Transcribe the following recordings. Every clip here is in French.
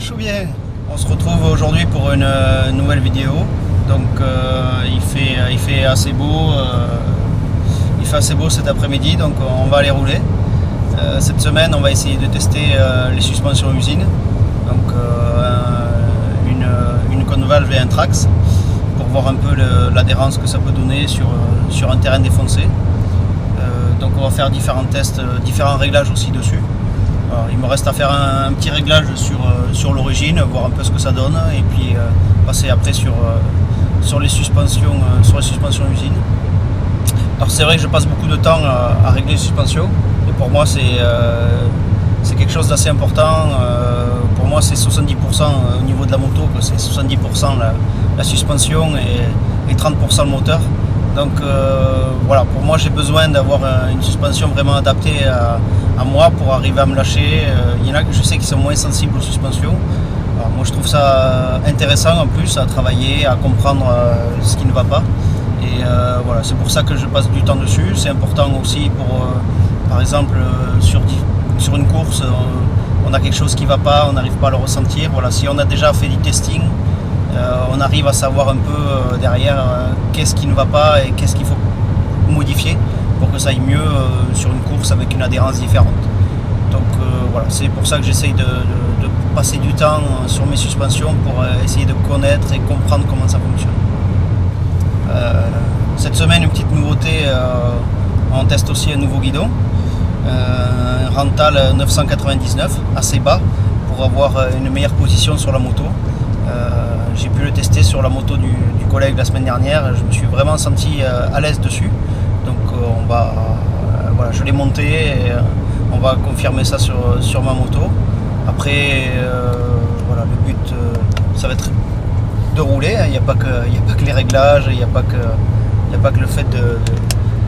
je suis bien. On se retrouve aujourd'hui pour une nouvelle vidéo. Donc il fait assez beau. Il fait assez beau cet après-midi, donc on va aller rouler. Cette semaine, on va essayer de tester les suspensions usine. Donc une Convalve et un Trax pour voir un peu l'adhérence que ça peut donner sur un terrain défoncé. Donc on va faire différents tests, différents réglages aussi dessus. Alors, il me reste à faire un petit réglage sur l'origine, voir un peu ce que ça donne, et puis passer après sur les suspensions usine. Alors c'est vrai que je passe beaucoup de temps à régler les suspensions, et pour moi c'est quelque chose d'assez important. Pour moi c'est 70% au niveau de la moto, que c'est 70% la suspension et 30% le moteur. Donc voilà, pour moi j'ai besoin d'avoir une suspension vraiment adaptée à moi pour arriver à me lâcher. Il y en a que je sais qui sont moins sensibles aux suspensions. Alors, moi je trouve ça intéressant en plus à travailler, à comprendre ce qui ne va pas. Et voilà, c'est pour ça que je passe du temps dessus. C'est important aussi pour, par exemple, sur une course, on a quelque chose qui ne va pas, on n'arrive pas à le ressentir. Voilà, si on a déjà fait du testing, on arrive à savoir un peu derrière qu'est-ce qui ne va pas et qu'est-ce qu'il faut modifier pour que ça aille mieux sur une course avec une adhérence différente. Donc voilà, c'est pour ça que j'essaye de passer du temps sur mes suspensions pour essayer de connaître et comprendre comment ça fonctionne. Cette semaine, une petite nouveauté, on teste aussi un nouveau guidon, un Rental 999, assez bas pour avoir une meilleure position sur la moto. J'ai pu le tester sur la moto du collègue la semaine dernière, je me suis vraiment senti à l'aise dessus. Donc voilà, je l'ai monté et on va confirmer ça sur ma moto. Après, voilà, le but, ça va être de rouler. Il n'y a pas que les réglages, il n'y a pas que le fait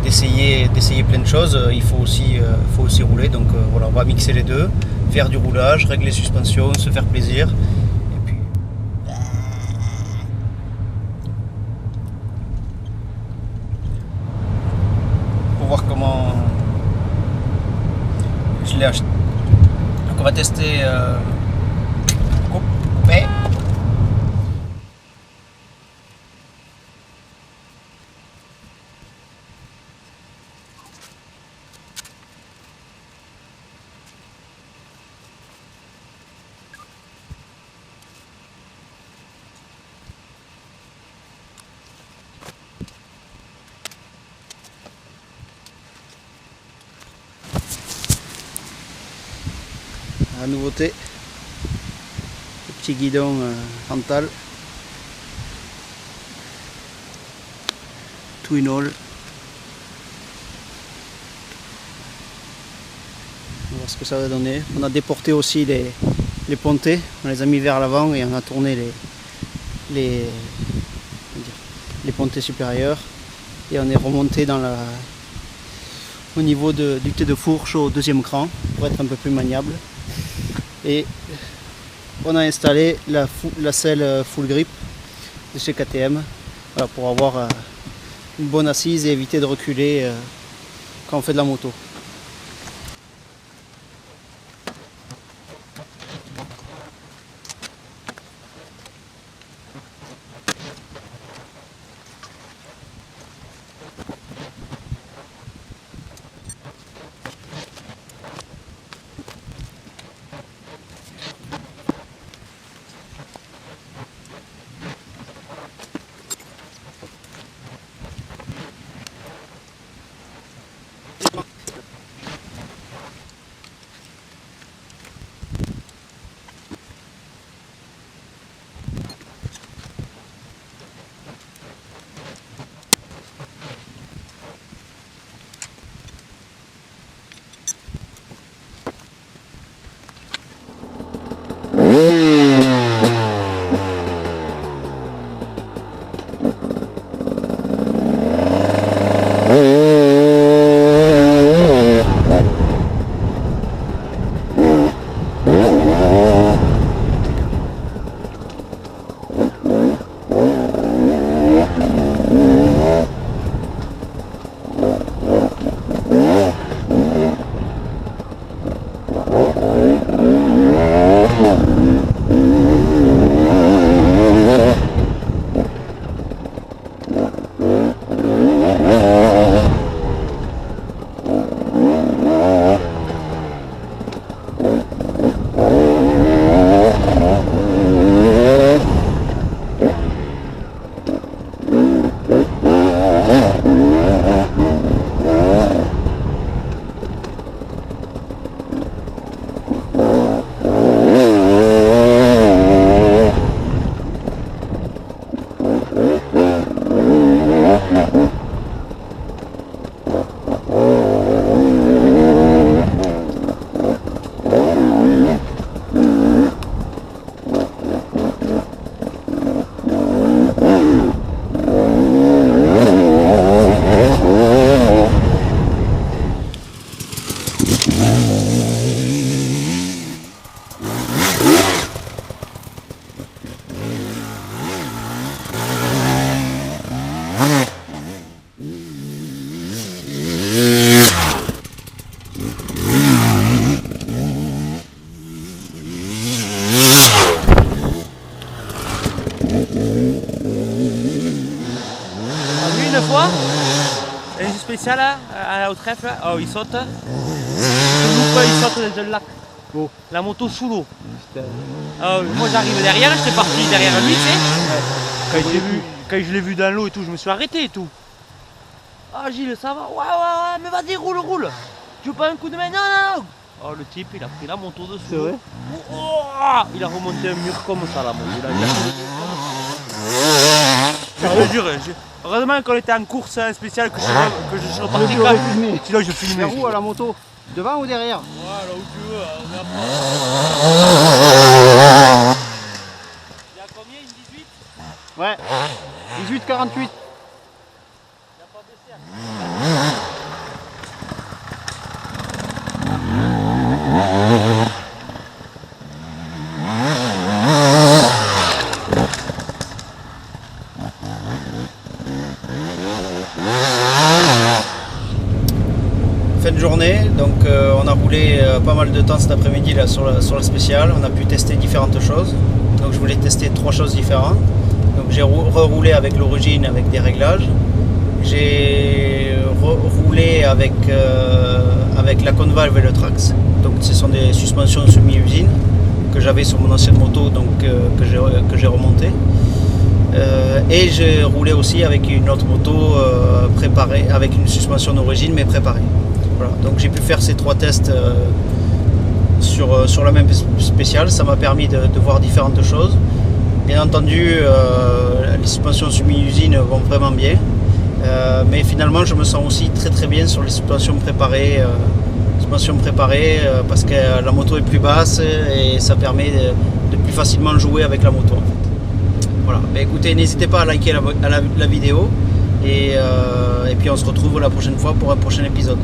d'essayer plein de choses. Il faut aussi rouler. Donc voilà, on va mixer les deux, faire du roulage, régler les suspensions, se faire plaisir. Voir comment je l'ai acheté. Donc on va tester coupé. La nouveauté, le petit guidon Rental, tout in all. On va voir ce que ça va donner. On a déporté aussi les pontets, on les a mis vers l'avant et on a tourné les pontets supérieurs et on est remonté au niveau du thé de fourche au deuxième cran pour être un peu plus maniable. Et on a installé la selle full grip de chez KTM, voilà, pour avoir une bonne assise et éviter de reculer quand on fait de la moto. Un spécial là, au trèfle, là. Oh, il saute. Il saute dans le lac. Oh. La moto sous l'eau. Oh, moi j'arrive derrière, j'étais parti derrière lui, tu sais. Quand je l'ai vu dans l'eau et tout, je me suis arrêté et tout. Ah Gilles, ça va? Ouais, mais vas-y, roule. Tu veux pas un coup de main? Non. Oh, le type, il a pris la moto dessous. C'est vrai? Oh, il a remonté un mur comme ça, la moto. Je te jure, heureusement qu'on était en course spéciale, que je suis reparti quand même. Sinon, je filmais. Vers où à la moto? Devant ou derrière? Ouais, là où tu veux, on est à Il y a combien, une 18? Ouais. 18,48. Il n'y a pas baissé. Fin de journée, donc on a roulé pas mal de temps cet après-midi là sur la spéciale. On a pu tester différentes choses. Donc je voulais tester 3 choses différentes. Donc j'ai reroulé avec l'origine avec des réglages. J'ai roulé avec la Convalve et le Trax. Donc ce sont des suspensions semi-usine que j'avais sur mon ancienne moto, donc que j'ai remonté. Et j'ai roulé aussi avec une autre moto préparée, avec une suspension d'origine mais préparée. Voilà. Donc j'ai pu faire ces 3 tests sur la même spéciale. Ça m'a permis de voir différentes choses. Bien entendu, les suspensions semi-usine vont vraiment bien. Mais finalement, je me sens aussi très bien sur les suspensions préparées. Parce que la moto est plus basse et ça permet de plus facilement jouer avec la moto. En fait. Voilà. Mais écoutez, n'hésitez pas à liker la vidéo et puis on se retrouve la prochaine fois pour un prochain épisode.